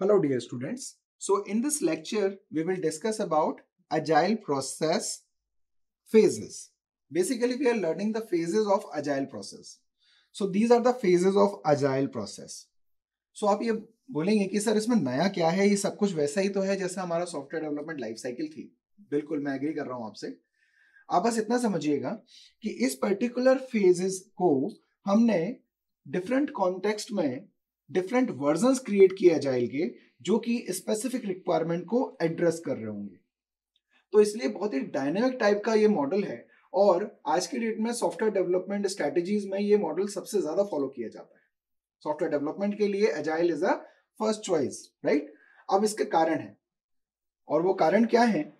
Hello dear students. So in this lecture we will discuss about agile process phases. Basically we are learning the phases of agile process. So these are the phases of agile process. So आप ये बोलेंगे कि sir इसमें नया क्या है, ये सब कुछ वैसा ही तो है जैसा हमारा सॉफ्टवेयर डेवलपमेंट लाइफ साइकिल थी. बिल्कुल मैं एग्री कर रहा हूं आपसे. आप बस इतना समझिएगा कि इस पर्टिकुलर फेजेस को हमने डिफरेंट कॉन्टेक्स्ट में डिफरेंट वर्जन्स क्रिएट किए अजाइल के, जो कि स्पेसिफिक रिक्वायरमेंट को एड्रेस कर रहे होंगे. तो इसलिए बहुत ही डायनेमिक टाइप का ये मॉडल है और आज के डेट में सॉफ्टवेयर डेवलपमेंट स्ट्रेटेजीज में ये मॉडल सबसे ज्यादा फॉलो किया जाता है. सॉफ्टवेयर डेवलपमेंट के लिए agile is a first choice, right. अब इसके कारण है, और वो कारण क्या है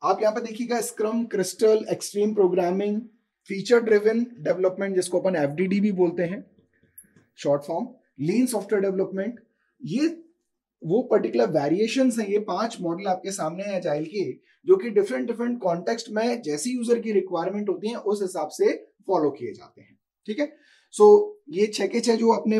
आप यहाँ पे देखिएगा. Scrum, crystal, extreme programming, feature driven development जिसको अपन एफडीडी भी बोलते हैं शॉर्ट फॉर्म, लीन सॉफ्टवेयर डेवलपमेंट, ये वो पर्टिकुलर वेरिएशंस हैं. ये 5 मॉडल आपके सामने हैं अजाइल के, जो कि डिफरेंट डिफरेंट कॉन्टेक्स्ट में जैसी यूजर की रिक्वायरमेंट होती है उस हिसाब से फॉलो किए जाते हैं. ठीक है. सो ये 6 के 6 जो अपने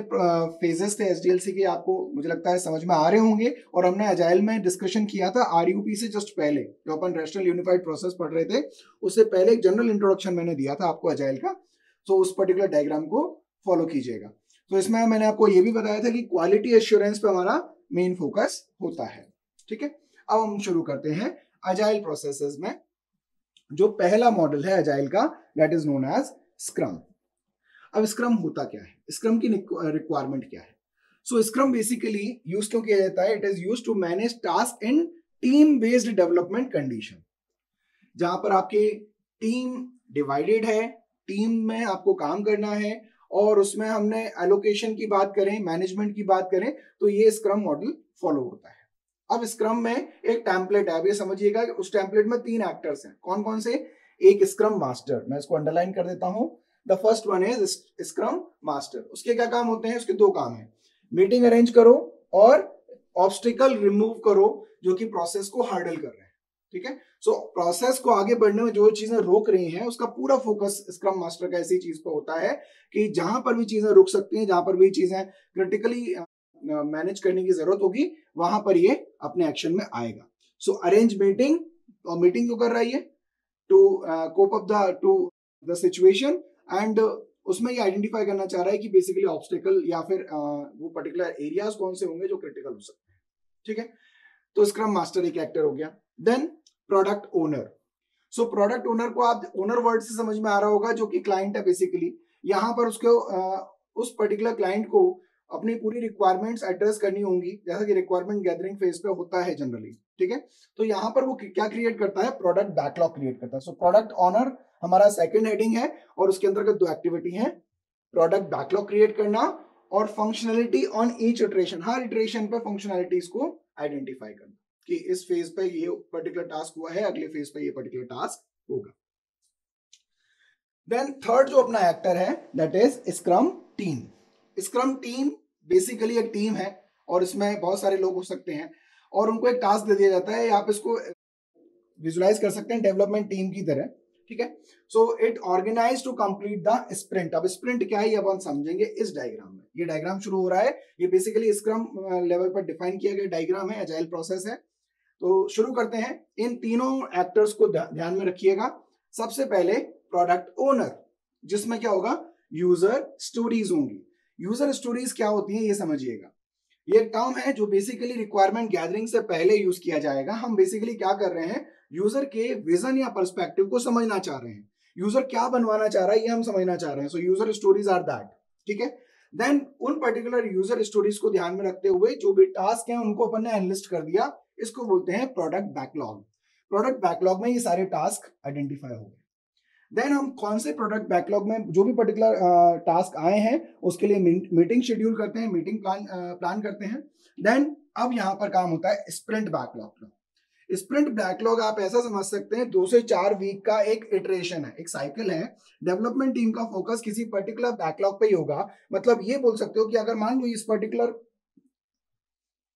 फेजेस थे एसडीएलसी के, आपको मुझे लगता है समझ में आ रहे होंगे. और हमने अजाइल में डिस्कशन किया था आरयूपी से जस्ट पहले, जो अपन रैशनल यूनिफाइड प्रोसेस पढ़ रहे थे उससे पहले एक जनरल इंट्रोडक्शन मैंने दिया था आपको अजाइल का. तो उस पर्टिकुलर डायग्राम को फॉलो कीजिएगा. तो इसमें मैंने आपको ये भी बताया था कि क्वालिटी एश्योरेंस पे हमारा मेन फोकस होता है. ठीक है. अब हम शुरू करते हैं अजाइल प्रोसेसेस में. जो पहला मॉडल है अजाइल का, that is known as scrum. अब स्क्रम होता क्या है, स्क्रम की रिक्वायरमेंट क्या है? सो स्क्रम बेसिकली यूज क्यों किया जाता है? It is use to manage task in team based development condition, जहां पर आपकी टीम डिवाइडेड है, टीम में आपको काम करना है, और उसमें हमने एलोकेशन की बात करें, मैनेजमेंट की बात करें, तो ये स्क्रम मॉडल फॉलो होता है. अब स्क्रम में एक टेम्पलेट है. अब ये समझिएगा कि उस टेम्पलेट में 3 एक्टर्स हैं. कौन कौन से? एक स्क्रम मास्टर, मैं इसको अंडरलाइन कर देता हूं. The first one is scrum master. उसके क्या काम होते हैं? उसके 2 काम हैं. मीटिंग अरेंज करो और ऑब्स्टिकल रिमूव करो जो कि प्रोसेस को हार्डल कर रहे हैं. ठीक है. सो प्रोसेस को आगे बढ़ने में जो चीजें रोक रही हैं उसका पूरा फोकस स्क्रम मास्टर का ऐसी चीज पर होता है कि जहां पर भी चीजें रुक सकती हैं, जहां पर भी चीजें क्रिटिकली मैनेज करने की जरूरत होगी, वहां पर ये अपने एक्शन में आएगा. सो अरेंज मीटिंग, और मीटिंग क्यों कर रहा है ये? To cope up the situation, and उसमें ये आइडेंटिफाई करना चाह रहा है कि बेसिकली ऑब्स्टिकल या फिर वो पर्टिकुलर एरियाज कौन से होंगे जो क्रिटिकल हो सकते हैं. ठीक है. तो स्क्रम मास्टर एक एक्टर हो गया. Then product owner. So product owner को आप ओनर वर्ड से समझ में आ रहा होगा, जो कि क्लाइंट है बेसिकली. यहां पर उसको उस पर्टिकुलर क्लाइंट को अपनी पूरी रिक्वायरमेंट्स एड्रेस करनी होंगी, जैसा कि रिक्वायरमेंट गैदरिंग फेज पे होता है जनरली. ठीक है. तो यहां पर वो क्या क्रिएट करता है? प्रोडक्ट बैकलॉग क्रिएट करता है. सो प्रोडक्ट ओनर हमारा सेकंड हेडिंग है, और उसके अंतर्गत 2 एक्टिविटी है. प्रोडक्ट बैकलॉग क्रिएट करना और functionality on each iteration, her iteration पे फंक्शनलिटीज को आइडेंटिफाई करना कि इस फेज पे ये पर्टिकुलर टास्क हुआ है, अगले फेज पे ये पर्टिकुलर टास्क होगा. देन थर्ड जो अपना एक्टर है, that is scrum team. Scrum team basically एक टीम है और इसमें बहुत सारे लोग हो सकते हैं, और उनको एक टास्क दे दिया जाता है. आप इसको विजुलाइज कर सकते हैं डेवलपमेंट टीम की तरह. ठीक है. So it organise to complete the sprint. अब स्प्रिंट क्या है ये अपन समझेंगे इस डायग्राम में. ये डायग्राम शुरू हो रहा है, ये बेसिकली स्क्रम लेवल पर डिफाइन किया गया डायग्राम है, अजाइल प्रोसेस है. तो शुरू करते हैं. इन तीनों एक्टर्स को ध्यान में रखिएगा. सबसे पहले प्रोडक्ट ओनर, जिसमें क्या होगा? यूजर स्टोरीज होंगी. यूजर स्टोरीज क्या होती है ये समझिएगा. ये टर्म है जो बेसिकली रिक्वायरमेंट गैदरिंग से पहले यूज किया जाएगा. हम बेसिकली क्या कर रहे हैं? यूजर के विजन या पर्सपेक्टिव को समझना चाह रहे हैं. यूजर क्या बनवाना चाह रहा है ये हम समझना चाह रहे हैं. So user stories are that. ठीक है. देन उन पर्टिकुलर यूजर स्टोरीज को ध्यान में रखते हुए जो भी टास्क हैं उनको अपन ने एनलिस्ट कर दिया. इसको बोलते हैं प्रोडक्ट बैकलॉग. प्रोडक्ट बैकलॉग में ये सारे टास्क आइडेंटिफाई हो गए. देन हम कौन से प्रोडक्ट बैकलॉग में जो भी पर्टिकुलर टास्क आए हैं उसके लिए मीटिंग शेड्यूल करते हैं, मीटिंग प्लान करते हैं. देन अब यहाँ पर काम होता है स्प्रिंट बैकलॉग का. स्प्रिंट बैकलॉग आप ऐसा समझ सकते हैं 2 से 4 वीक का एक इटरेशन है, एक साइकिल है. डेवलपमेंट टीम का फोकस किसी पर्टिकुलर बैकलॉग पे ही होगा. मतलब ये बोल सकते हो कि अगर मान लो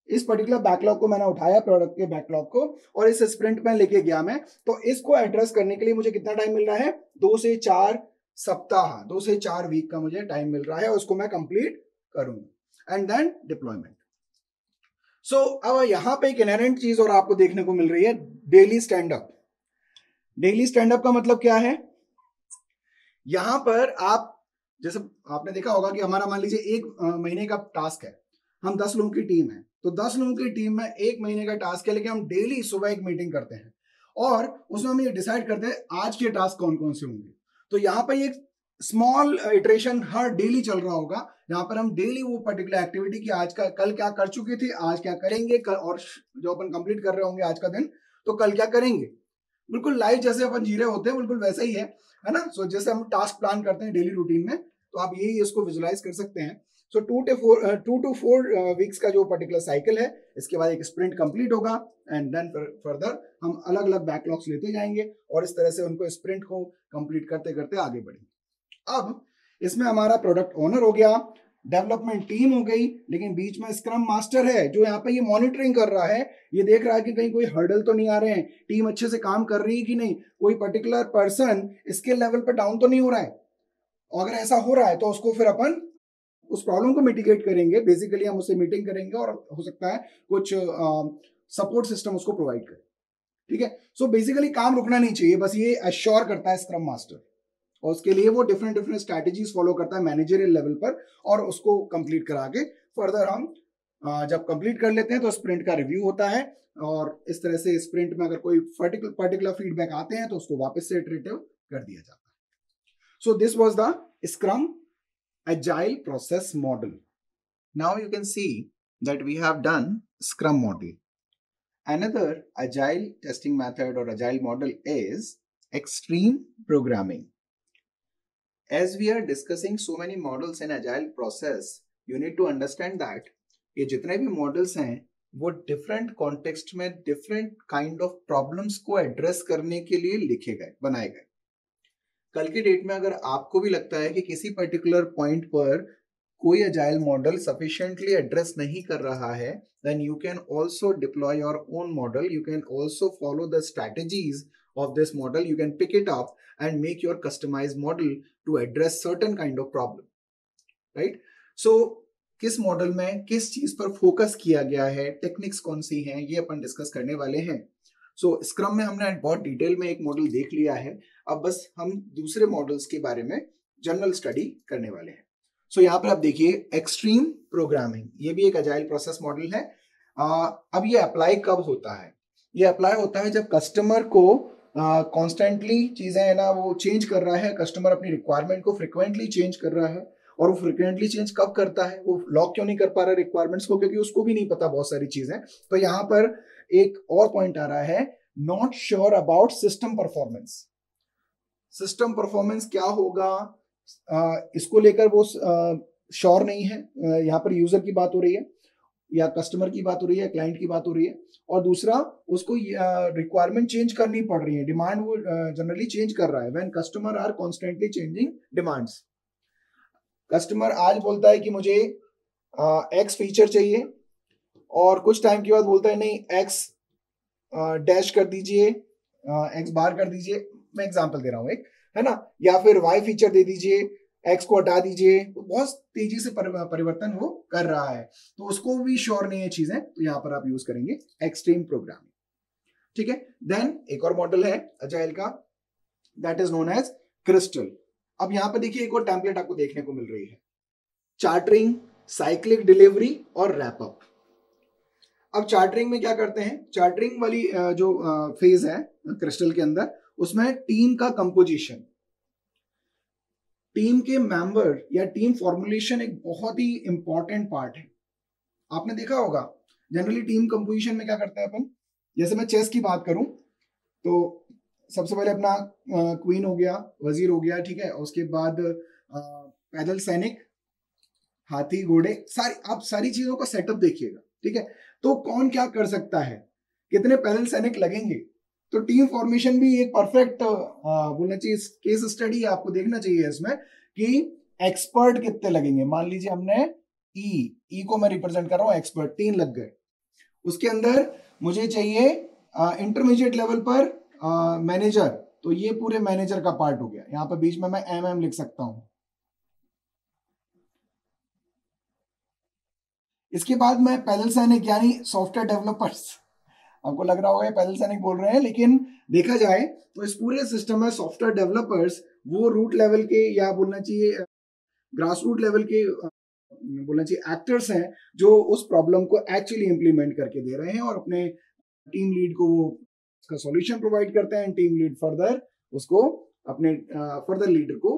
इस पर्टिकुलर बैकलॉग को मैंने उठाया, प्रोडक्ट के बैकलॉग को, और इस स्प्रिंट में लेके गया मैं, तो इसको एड्रेस करने के लिए मुझे कितना टाइम मिल रहा है? 2 से 4 सप्ताह, 2 से 4 वीक का मुझे टाइम मिल रहा है, और उसको मैं कंप्लीट करूंगा. And then deployment. सो अब यहाँ पे एक इनहेरेंट चीज और आपको देखने को मिल रही है, daily stand up. Daily stand up का मतलब क्या है? यहां पर आप, जैसे आपने देखा होगा कि हमारा मान लीजिए एक महीने का टास्क है, हम 10 लोगों की टीम है, तो 10 लोगों की टीम में एक महीने का टास्क है, लेकिन हम डेली सुबह एक मीटिंग करते हैं और उसमें हम ये डिसाइड करते हैं आज के टास्क कौन कौन से होंगे। तो यहाँ पर एक स्मॉल इटरेशन हर डेली चल रहा होगा, यहाँ पर हम डेली वो पर्टिकुलर एक्टिविटी की आज का, कल क्या कर चुके थे, आज क्या करेंगे, कल और जो अपन कंप्लीट कर रहे होंगे आज का दिन, तो कल क्या करेंगे। बिल्कुल लाइव जैसे अपन जी रहे होते हैं, बिल्कुल वैसा ही है ना। सो जैसे हम टास्क प्लान करते हैं डेली रूटीन में, तो आप यही इसको विजुलाइज कर सकते हैं। सो 2 to 4 वीक्स का जो पर्टिकुलर साइकिल है, इसके बाद एक स्प्रिंट कंप्लीट होगा एंड देन फर्दर हम अलग अलग बैकलॉग्स लेते जाएंगे और इस तरह से उनको स्प्रिंट को कंप्लीट करते करते आगे बढ़ेंगे। अब इसमें हमारा प्रोडक्ट ओनर हो गया, डेवलपमेंट टीम हो गई, लेकिन बीच में स्क्रम मास्टर है जो यहाँ पे ये मॉनिटरिंग कर रहा है, ये देख रहा है कि कहीं कोई हर्डल तो नहीं आ रहे हैं, टीम अच्छे से काम कर रही है कि नहीं, कोई पर्टिकुलर पर्सन स्किल लेवल पर डाउन तो नहीं हो रहा है। अगर ऐसा हो रहा है तो उसको फिर अपन उस प्रॉब्लम को मिटिगेट करेंगे। बेसिकली हम उससे मीटिंग करेंगे और हो सकता है कुछ सपोर्ट सिस्टम उसको प्रोवाइड करें। ठीक है, सो बेसिकली काम रुकना नहीं चाहिए, बस ये अश्योर करता है स्क्रम मास्टर, और उसके लिए वो डिफरेंट डिफरेंट स्ट्रैटेजीज फॉलो करता है मैनेजरियल लेवल पर, और उसको कंप्लीट करा के फर्दर हम जब कंप्लीट कर लेते हैं तो स्प्रिंट का रिव्यू होता है, और इस तरह से स्प्रिंट में अगर कोई पर्टिकुलर फीडबैक आते हैं तो उसको वापस से इटरेटिव कर दिया जाता है। So this was the scrum agile process model. Now you can see that we have done Scrum model. Another agile testing method or agile model is extreme programming. As we are discussing so many models in agile process, you need to understand that ये जितने भी models हैं वो different context में different kind of problems को address करने के लिए लिखे गए, बनाए गए। कल की डेट में अगर आपको भी लगता है कि किसी पर्टिकुलर पॉइंट पर कोई अजाइल मॉडल सफिशिएंटली एड्रेस नहीं कर रहा है, then you can also deploy your own model, you can also follow the strategies of this model, you can pick it up and make your customised model to address certain kind of problem, right. So किस model में किस चीज पर focus किया गया है, techniques कौन सी हैं, ये अपन डिस्कस करने वाले हैं। सो स्क्रम में हमने बहुत डिटेल में एक मॉडल देख लिया है, अब बस हम दूसरे मॉडल्स के बारे में जनरल स्टडी करने वाले हैं। सो यहाँ पर आप देखिए एक्सट्रीम प्रोग्रामिंग, ये भी एक अजाइल प्रोसेस मॉडल है। अब ये अप्लाई कब होता है? ये अप्लाई होता है जब कस्टमर को कॉन्स्टेंटली चीजें है ना वो चेंज कर रहा है, कस्टमर अपनी रिक्वायरमेंट को फ्रिक्वेंटली चेंज कर रहा है, और वो फ्रिक्वेंटली चेंज कब करता है, वो लॉक क्यों नहीं कर पा रहा रिक्वायरमेंट्स को, क्योंकि उसको भी नहीं पता बहुत सारी चीजें। तो यहाँ पर एक और पॉइंट आ रहा है, not sure about system performance. System performance क्या होगा इसको लेकर वो श्योर नहीं है। यहाँ पर यूजर की बात हो रही है या कस्टमर की बात हो रही है, क्लाइंट की बात हो रही है, और दूसरा उसको रिक्वायरमेंट चेंज करनी पड़ रही है, डिमांड वो जनरली चेंज कर रहा है। When customer are constantly changing demands, customer आज बोलता है कि मुझे एक्स फीचर चाहिए, और कुछ टाइम के बाद बोलता है नहीं एक्स डैश कर दीजिए, एक्स बार कर दीजिए, मैं एग्जांपल दे रहा हूँ एक, है ना, या फिर वाई फीचर दे दीजिए, एक्स को हटा दीजिए। तो बहुत तेजी से परिवर्तन वो कर रहा है, तो उसको भी श्योर नहीं है चीजें, तो यहाँ पर आप यूज करेंगे एक्सट्रीम प्रोग्रामिंग। ठीक है, देन एक और मॉडल है अजाइल का, that is known as crystal. अब यहाँ पर देखिए एक और टेम्पलेट आपको देखने को मिल रही है, चार्टरिंग, साइक्लिक डिलीवरी और रैपअप। अब चार्टरिंग में क्या करते हैं, चार्टरिंग वाली जो फेज है क्रिस्टल के अंदर, उसमें टीम का कंपोजिशन, टीम के मेंबर या टीम फॉर्मुलेशन एक बहुत ही इंपॉर्टेंट पार्ट है। आपने देखा होगा जनरली टीम कंपोजिशन में क्या करते हैं अपन, जैसे मैं चेस की बात करूं तो सबसे पहले अपना क्वीन हो गया, वजीर हो गया, ठीक है, उसके बाद पैदल सैनिक, हाथी, घोड़े, आप सारी चीजों का सेटअप देखिएगा, ठीक है। तो कौन क्या कर सकता है, कितने पैदल सैनिक लगेंगे, तो टीम फॉर्मेशन भी एक परफेक्ट बोलना चाहिए केस स्टडी आपको देखना चाहिए इसमें कि एक्सपर्ट कितने लगेंगे। मान लीजिए हमने ई को मैं रिप्रेजेंट कर रहा हूँ एक्सपर्ट, 3 लग गए, उसके अंदर मुझे चाहिए इंटरमीडिएट लेवल पर मैनेजर, तो ये पूरे मैनेजर का पार्ट हो गया, यहाँ पर बीच में मैं MM लिख सकता हूँ। इसके बाद मैं पैदल सैनिक यानी सॉफ्टवेयर डेवलपर्स, आपको लग रहा होगा ये पैदल सैनिक बोल रहे हैं, लेकिन देखा जाए तो इस पूरे सिस्टम में सॉफ्टवेयर डेवलपर्स वो रूट लेवल के या बोलना चाहिए ग्रास रूट लेवल के बोलना चाहिए एक्टर्स हैं जो उस प्रॉब्लम को एक्चुअली इंप्लीमेंट करके दे रहे हैं और अपने टीम लीड को वो उसका सॉल्यूशन प्रोवाइड करते हैं। टीम लीड फर्दर उसको अपने फर्दर लीडर को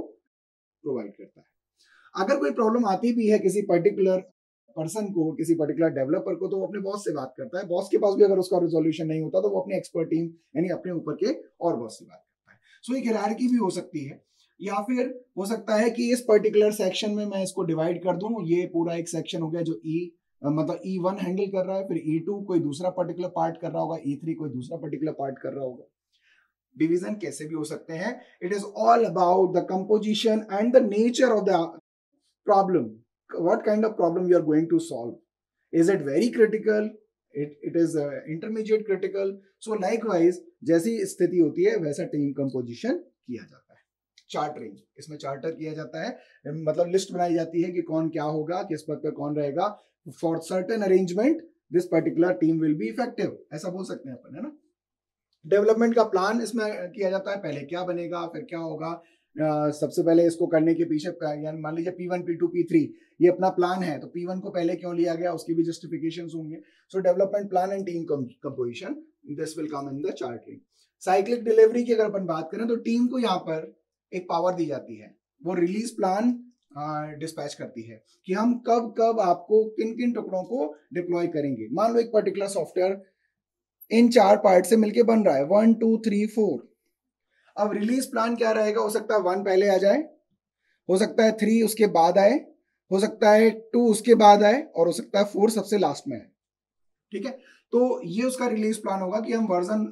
प्रोवाइड करता है। अगर कोई प्रॉब्लम आती भी है किसी पर्टिकुलर पर्सन को, किसी पर्टिकुलर डेवलपर को, तो वो अपने बॉस से बात करता है। बॉस के पास भी अगर उसका रिजोल्यूशन नहीं होता तो वो अपने एक्सपर्ट टीम यानी अपने ऊपर के और बॉस से बात करता है। सो एक हायरार्की भी हो सकती है, या फिर हो सकता है कि इस पर्टिकुलर सेक्शन में मैं इसको डिवाइड कर दूं, ये पूरा एक सेक्शन हो गया जो मतलब E1 हैंडल कर रहा है, फिर E2 कोई दूसरा पर्टिकुलर पार्ट कर रहा होगा, E3 कोई दूसरा पर्टिकुलर पार्ट कर रहा होगा। डिवीजन कैसे भी हो सकते हैं। It is all about the composition and the nature of the problem, what kind of problem you are going to solve. Is it very critical? It is intermediate critical. So likewise जैसी स्थिति होती है वैसा team composition किया जाता है। Chartering, इसमें charter किया जाता है, मतलब लिस्ट बनाई जाती है कि कौन क्या होगा, किस पद पे कौन रहेगा। For certain arrangement this particular team will be effective, ऐसा बोल सकते हैं अपन, है ना। डेवलपमेंट का प्लान इसमें किया जाता है, पहले क्या बनेगा फिर क्या होगा। सबसे पहले इसको करने के पीछे मान लीजिए P1 P2 P3 ये अपना प्लान है, तो P1 को पहले क्यों लिया गया उसकी भी जस्टिफिकेशंस होंगे। सो development plan and team composition this will come in the charting. Cyclic delivery की अगर अपन बात करें तो टीम को यहाँ पर एक पावर दी जाती है, वो रिलीज प्लान डिस्पैच करती है कि हम कब कब आपको किन किन टुकड़ों को डिप्लॉय करेंगे। मान लो एक पर्टिकुलर सॉफ्टवेयर इन 4 पार्ट से मिलके बन रहा है, 1 2 3 4। अब रिलीज प्लान क्या रहेगा, हो सकता है 1 पहले आ जाए, हो सकता है 3 उसके बाद आए, हो सकता है 2 उसके बाद आए, और हो सकता है 4 सबसे लास्ट में आए। ठीक है, तो ये उसका रिलीज प्लान होगा कि हम वर्जन,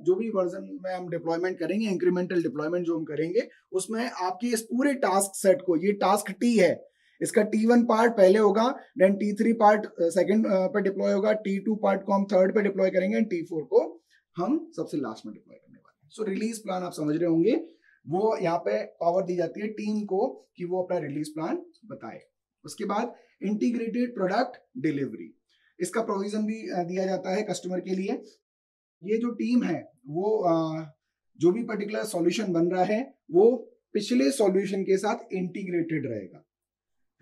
जो भी वर्जन में हम डिप्लॉयमेंट करेंगे, इंक्रीमेंटल डिप्लॉयमेंट जो हम करेंगे, उसमें आपकी इस पूरे टास्क सेट को, ये टास्क टी है, इसका T1 पार्ट पहले होगा, देन T3 पार्ट सेकंड पे डिप्लॉय होगा, T2 पार्ट को हम थर्ड पे डिप्लॉय करेंगे, एंड T4 को हम सबसे लास्ट में डिप्लॉय करने वाले हैं। सो रिलीज प्लान आप समझ रहे होंगे, वो यहाँ पे पावर दी जाती है टीम को कि वो अपना रिलीज प्लान बताए। उसके बाद इंटीग्रेटेड प्रोडक्ट डिलीवरी, इसका प्रोविजन भी दिया जाता है कस्टमर के लिए। ये जो टीम है वो जो भी पर्टिकुलर सॉल्यूशन बन रहा है वो पिछले सॉल्यूशन के साथ इंटीग्रेटेड रहेगा,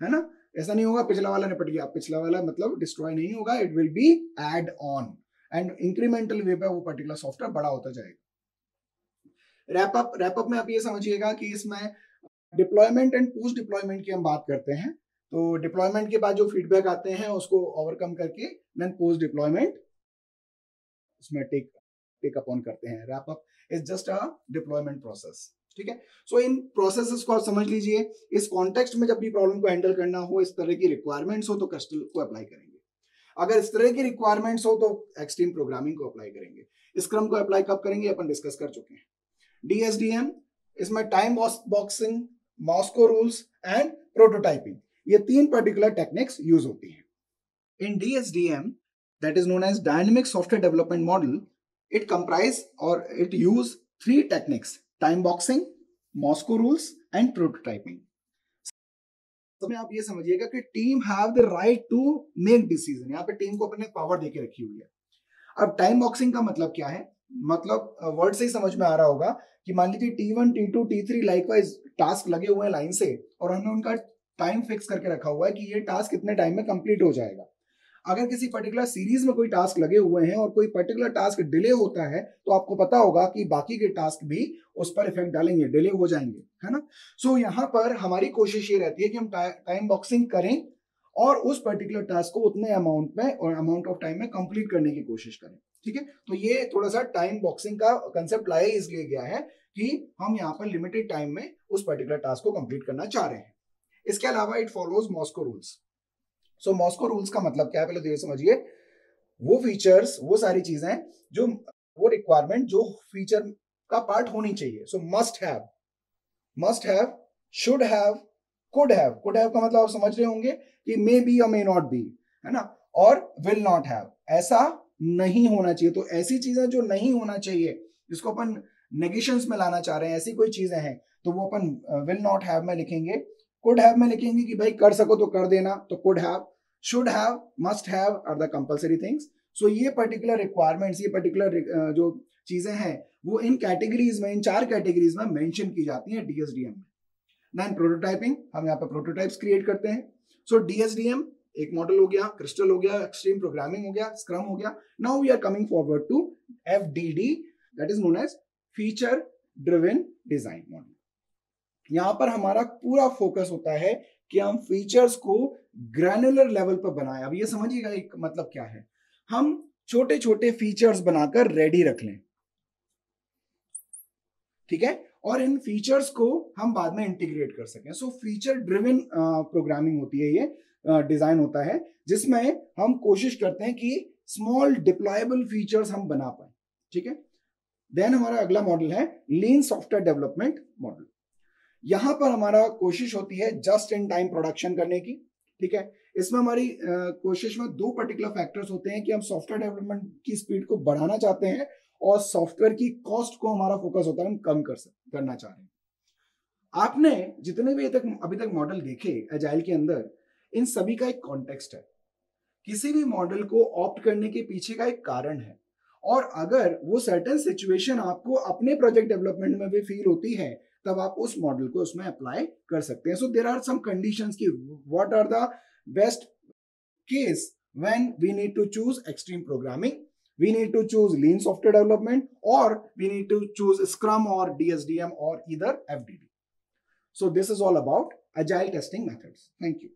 है ना। ऐसा नहीं होगा पिछला वाला निपट गया, पिछला वाला मतलब डिस्ट्रॉय नहीं होगा, it will be add on and incremental way पे वो पर्टिकुलर सॉफ्टवेयर बड़ा होता जाएगा। रैपअप में आप ये समझिएगा कि इसमें डिप्लॉयमेंट एंड पोस्ट डिप्लॉयमेंट की हम बात करते हैं, तो डिप्लॉयमेंट के बाद जो फीडबैक आते हैं उसको ओवरकम करके देन पोस्ट डिप्लॉयमेंट उसमें टेक अपॉन करते हैं। Wrap up is just a deployment process, ठीक है। सो इन प्रोसेसेस को आप समझ लीजिए। इस कॉन्टेक्स्ट में जब भी प्रॉब्लम को हैंडल करना हो, इस तरह की रिक्वायरमेंट्स हो तो कस्टमर को अप्लाई करेंगे। अगर इस तरह की रिक्वायरमेंट्स हो तो एक्सट्रीम प्रोग्रामिंग को अप्लाई करेंगे। स्क्रम को अप्लाई कब करेंगे अपन डिस्कस कर चुके हैं। DSDM, इसमें time boxing, Moscow rules and prototyping, ये 3 पर्टिकुलर टेक्निक्स यूज होती हैं। इन DSDM, that is known as Dynamic Software Development Model, it comprise or it use 3 techniques: time boxing, Moscow rules and prototyping. तो आप ये समझिएगा कि team have the right to make decision, यहाँ पे team को अपने पावर देके रखी हुई है। अब टाइम बॉक्सिंग का मतलब क्या है, मतलब वर्ड से ही समझ में आ रहा होगा कि मान लीजिए T1 T2 T3 likewise task लगे हुए हैं लाइन से, और हमने उनका टाइम फिक्स करके रखा हुआ है कि ये टास्क कितने टाइम में कंप्लीट हो जाएगा। अगर किसी पर्टिकुलर सीरीज में कोई टास्क लगे हुए हैं और कोई पर्टिकुलर टास्क डिले होता है तो आपको पता होगा कि बाकी के टास्क भी उस पर इफेक्ट डालेंगे, डिले हो जाएंगे, है ना। सो यहाँ पर हमारी कोशिश ये रहती है कि हम टाइम बॉक्सिंग करें और उस पर्टिकुलर टास्क को उतने अमाउंट में और अमाउंट ऑफ टाइम में कंप्लीट करने की कोशिश करें, ठीक है। तो ये थोड़ा सा टाइम बॉक्सिंग का कंसेप्ट लाया इसलिए गया है कि हम यहाँ पर लिमिटेड टाइम में उस पर्टिकुलर टास्क को कंप्लीट करना चाह रहे हैं। इसके अलावा it follows Moscow rules. So Moscow rules का मतलब क्या है, पहले तो ये समझिए। वो फीचर्स, वो सारी चीजें जो, वो रिक्वायरमेंट जो फीचर का पार्ट होनी चाहिए। सो must have, should have, could have का मतलब आप समझ रहे होंगे कि मे बी और मे नॉट बी, है ना, और विल नॉट हैव, ऐसा नहीं होना चाहिए। तो ऐसी चीजें जो नहीं होना चाहिए, जिसको अपन नेगेशंस में लाना चाह रहे हैं, ऐसी कोई चीजें हैं तो वो अपन विल नॉट हैव में लिखेंगे। कुड हैव में लिखेंगे कि भाई कर सको तो कर देना, तो could have. should have, must have are the compulsory things. So ये particular requirements, ये particular जो चीजें हैं वो इन कैटेगरीज में, इन 4 कैटेगरीज में मेंशन की जाती हैं DSDM में. देन प्रोटोटाइपिंग, हम यहाँ पे प्रोटोटाइप्स क्रिएट करते हैं. सो DSDM एक मॉडल हो गया, क्रिस्टल हो गया, एक्सट्रीम प्रोग्रामिंग हो गया, स्क्रम हो गया. Now we are coming forward to FDD, that is known as feature driven design model. यहाँ पर हमारा पूरा फोकस होता है कि हम फीचर्स को ग्रैनुलर लेवल पर बनाएं. अब ये समझिएगा एक मतलब क्या है, हम छोटे छोटे फीचर्स बनाकर रेडी रख लें, ठीक है, और इन फीचर्स को हम बाद में इंटीग्रेट कर सकें. सो फीचर ड्रिवन प्रोग्रामिंग होती है, ये डिजाइन होता है जिसमें हम कोशिश करते हैं कि स्मॉल डिप्लॉयबल फीचर्स हम बना पाए, ठीक है. देन हमारा अगला मॉडल है लीन सॉफ्टवेयर डेवलपमेंट मॉडल. यहां पर हमारा कोशिश होती है जस्ट इन टाइम प्रोडक्शन करने की, ठीक है. इसमें हमारी कोशिश में 2 पर्टिकुलर फैक्टर्स होते हैं कि हम सॉफ्टवेयर डेवलपमेंट की स्पीड को बढ़ाना चाहते हैं और सॉफ्टवेयर की कॉस्ट को हमारा फोकस होता है हम कम करना चाह रहे हैं. आपने जितने भी अभी तक मॉडल देखे एजाइल के अंदर, इन सभी का एक कॉन्टेक्स्ट है. किसी भी मॉडल को ऑप्ट करने के पीछे का एक कारण है, और अगर वो सर्टेन सिचुएशन आपको अपने प्रोजेक्ट डेवलपमेंट में भी फील होती है तब आप उस मॉडल को उसमें अप्लाई कर सकते हैं. So there are some conditions की what are the best case when we need to choose extreme programming, we need to choose lean software development, or we need to choose Scrum or DSDM or either FDD. So this is all about agile testing methods. Thank you.